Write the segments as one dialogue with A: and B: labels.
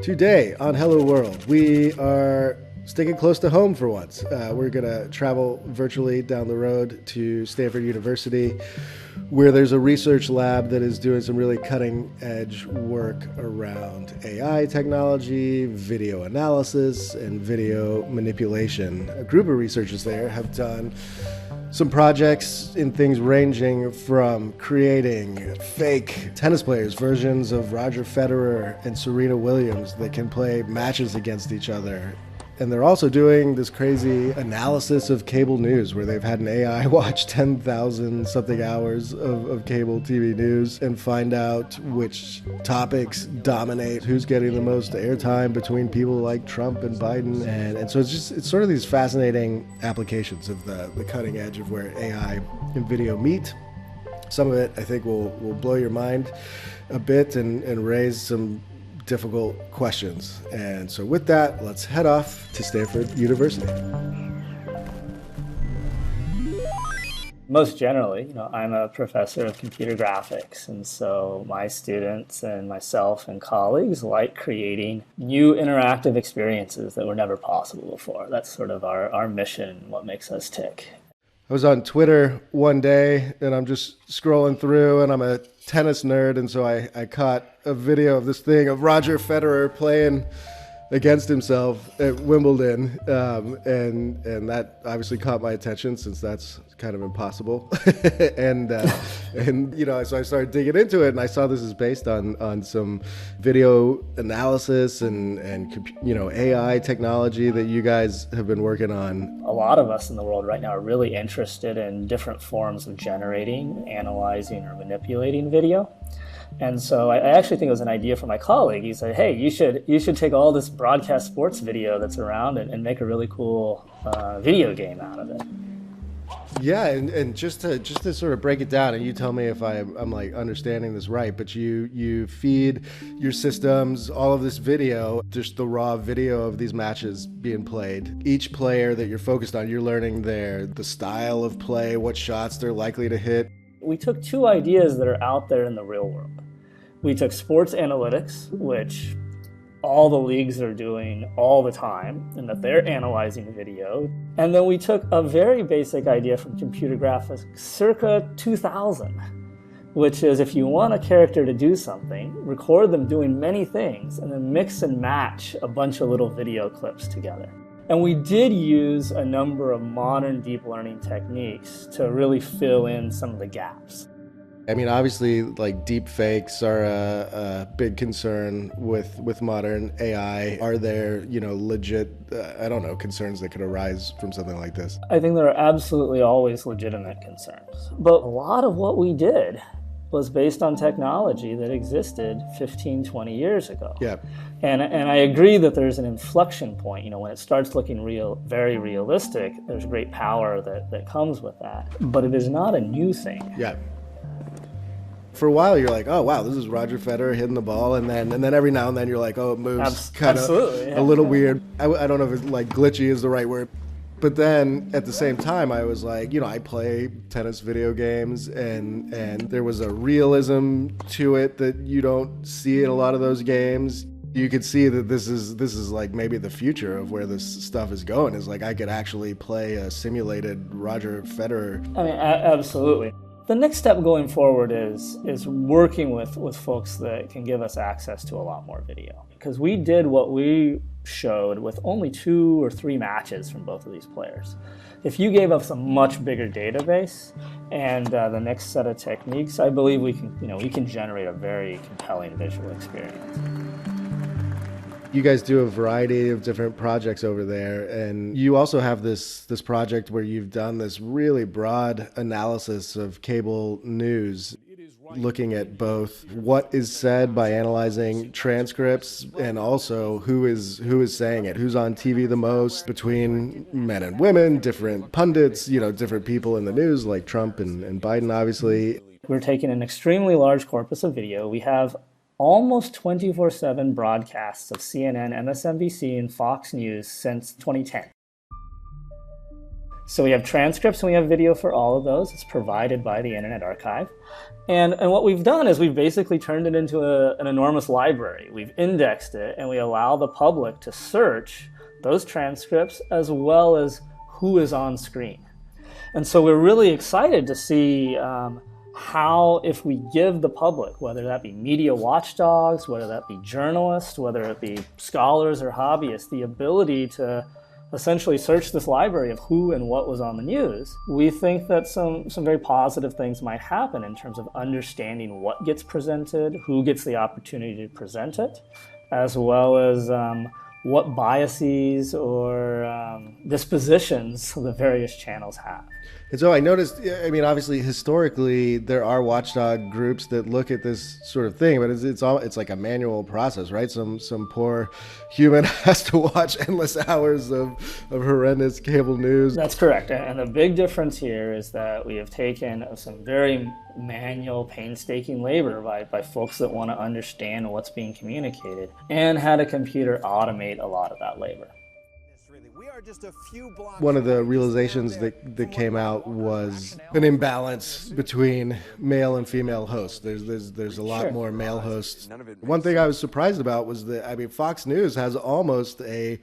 A: Today on Hello World, we are sticking close to home for once. We're going to travel virtually down the road to Stanford University, where there's a research lab that is doing some really cutting-edge work around AI technology, video analysis, and video manipulation. A group of researchers there have done some projects in things ranging from creating fake tennis players, versions of Roger Federer and Serena Williams that can play matches against each other. And they're also doing this crazy analysis of cable news where they've had an AI watch 10,000 something hours of cable TV news and find out which topics dominate, who's getting the most airtime between people like Trump and Biden. And so it's sort of these fascinating applications of the cutting edge of where AI and video meet. Some of it, I think, will blow your mind a bit and raise some difficult questions. And so with that, let's head off to Stanford University.
B: Most generally, I'm a professor of computer graphics, and so my students and myself and colleagues like creating new interactive experiences that were never possible before. That's sort of our mission, what makes us tick.
A: I was on Twitter one day and I'm just scrolling through, and I'm a tennis nerd, and so I caught a video of this thing of Roger Federer playing against himself at Wimbledon, and that obviously caught my attention since that's kind of impossible. and so I started digging into it, and I saw this is based on some video analysis and AI technology that you guys have been working on.
B: A lot of us in the world right now are really interested in different forms of generating, analyzing, or manipulating video. And so I actually think it was an idea from my colleague. He said, hey, you should take all this broadcast sports video that's around and make a really cool video game out of it.
A: Yeah, and just to sort of break it down, and you tell me if I'm like understanding this right, but you feed your systems all of this video, just the raw video of these matches being played. Each player that you're focused on, you're learning the style of play, what shots they're likely to hit.
B: We took two ideas that are out there in the real world. We took sports analytics, which all the leagues are doing all the time, and that they're analyzing video. And then we took a very basic idea from computer graphics circa 2000, which is if you want a character to do something, record them doing many things, and then mix and match a bunch of little video clips together. And we did use a number of modern deep learning techniques to really fill in some of the gaps.
A: I mean, obviously, like deep fakes are a big concern with modern AI. Are there, legit, concerns that could arise from something like this?
B: I think there are absolutely always legitimate concerns. But a lot of what we did was based on technology that existed 15, 20 years ago.
A: Yeah.
B: And I agree that there's an inflection point. When it starts looking very realistic, there's great power that comes with that. But it is not a new thing.
A: Yeah. For a while, you're like, oh, wow, this is Roger Federer hitting the ball. And then every now and then you're like, oh, it moves kind of a little weird. I don't know if it's like glitchy is the right word. But then at the same time, I was like, I play tennis video games, and there was a realism to it that you don't see in a lot of those games. You could see that this is like maybe the future of where this stuff is going, is like I could actually play a simulated Roger Federer.
B: I mean, absolutely. The next step going forward is working with folks that can give us access to a lot more video. Because we did what we showed with only 2 or 3 matches from both of these players. If you gave us a much bigger database and the next set of techniques, I believe we can generate a very compelling visual experience.
A: You guys do a variety of different projects over there, and you also have this project where you've done this really broad analysis of cable news, looking at both what is said by analyzing transcripts and also who is saying it, who's on TV the most between men and women, different pundits, different people in the news like Trump and Biden, obviously.
B: We're taking an extremely large corpus of video. We have almost 24/7 broadcasts of CNN, MSNBC, and Fox News since 2010. So we have transcripts and we have video for all of those. It's provided by the Internet Archive. And what we've done is we've basically turned it into an enormous library. We've indexed it and we allow the public to search those transcripts as well as who is on screen. And so we're really excited to see how, if we give the public, whether that be media watchdogs, whether that be journalists, whether it be scholars or hobbyists, the ability to essentially search this library of who and what was on the news, we think that some very positive things might happen in terms of understanding what gets presented, who gets the opportunity to present it, as well as what biases or dispositions the various channels have.
A: And so I noticed, I mean, obviously, historically, there are watchdog groups that look at this sort of thing, but it's like a manual process, right? Some poor human has to watch endless hours of horrendous cable news.
B: That's correct. And the big difference here is that we have taken some very manual, painstaking labor by folks that want to understand what's being communicated and had a computer automate a lot of that labor.
A: One of the realizations that came out was an imbalance between male and female hosts. There's a lot more male hosts. One thing I was surprised about was that, I mean, Fox News has almost a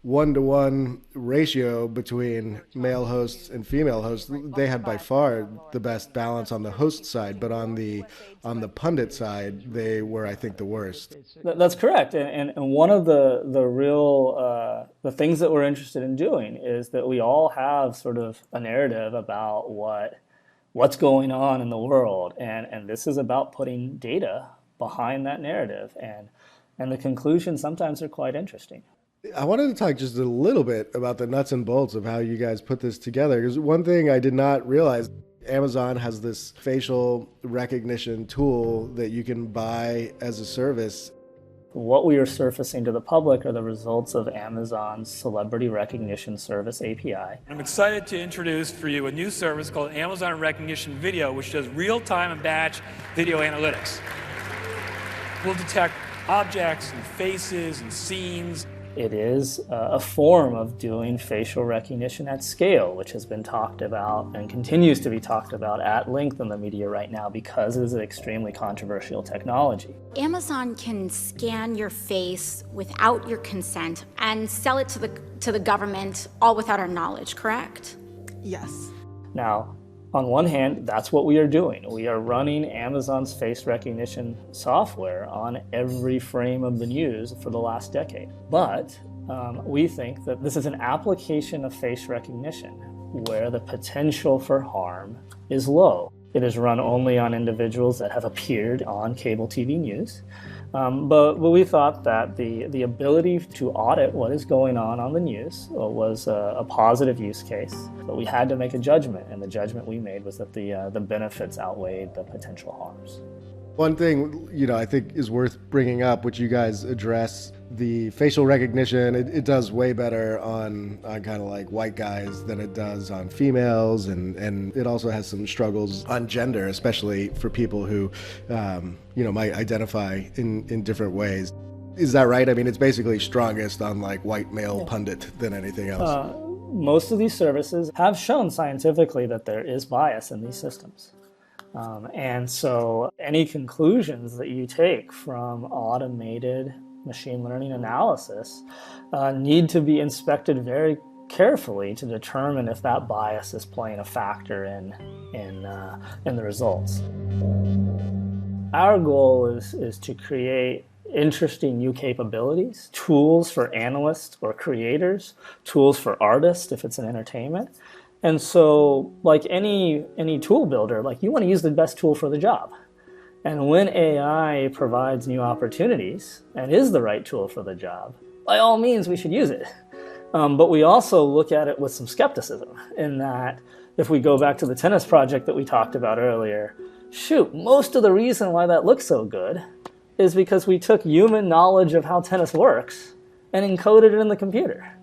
A: 1-to-1 ratio between male hosts and female hosts. They had by far the best balance on the host side, but on the pundit side, they were, I think, the worst.
B: That's correct. And one of the real the things that we're interested in doing is that we all have sort of a narrative about what's going on in the world, and this is about putting data behind that narrative, and the conclusions sometimes are quite interesting.
A: I wanted to talk just a little bit about the nuts and bolts of how you guys put this together, because one thing I did not realize, Amazon has this facial recognition tool that you can buy as a service.
B: What we are surfacing to the public are the results of Amazon's Celebrity Recognition Service API.
C: I'm excited to introduce for you a new service called Amazon Recognition Video, which does real-time and batch video analytics. We'll detect objects and faces and scenes.
B: It is a form of doing facial recognition at scale, which has been talked about and continues to be talked about at length in the media right now because it is an extremely controversial technology.
D: Amazon can scan your face without your consent and sell it to the government, all without our knowledge, correct?
E: Yes.
B: Now, on one hand, that's what we are doing. We are running Amazon's face recognition software on every frame of the news for the last decade. But we think that this is an application of face recognition where the potential for harm is low. It is run only on individuals that have appeared on cable TV news. But we thought that the ability to audit what is going on the news was a positive use case. But we had to make a judgment, and the judgment we made was that the benefits outweighed the potential harms.
A: One thing, I think is worth bringing up, which you guys address, the facial recognition, it does way better on kind of like white guys than it does on females, and it also has some struggles on gender, especially for people who, might identify in different ways. Is that right? I mean, it's basically strongest on like white male pundit than anything else.
B: Most of these services have shown scientifically that there is bias in these systems. And so any conclusions that you take from automated machine learning analysis need to be inspected very carefully to determine if that bias is playing a factor in the results. Our goal is to create interesting new capabilities, tools for analysts or creators, tools for artists if it's in entertainment. And so, like any tool builder, like you want to use the best tool for the job. And when AI provides new opportunities and is the right tool for the job, by all means we should use it. But we also look at it with some skepticism in that if we go back to the tennis project that we talked about earlier, most of the reason why that looks so good is because we took human knowledge of how tennis works and encoded it in the computer.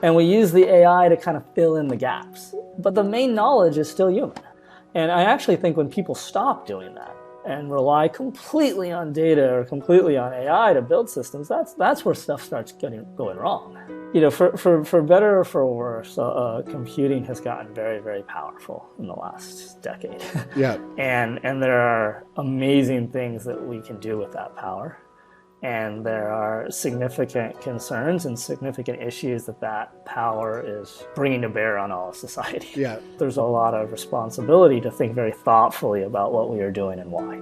B: And we use the AI to kind of fill in the gaps. But the main knowledge is still human. And I actually think when people stop doing that and rely completely on data or completely on AI to build systems, that's where stuff starts going wrong. You know, for better or for worse, computing has gotten very, very powerful in the last decade.
A: Yeah.
B: And there are amazing things that we can do with that power. And there are significant concerns and significant issues that power is bringing to bear on all of society.
A: Yeah.
B: There's a lot of responsibility to think very thoughtfully about what we are doing and why.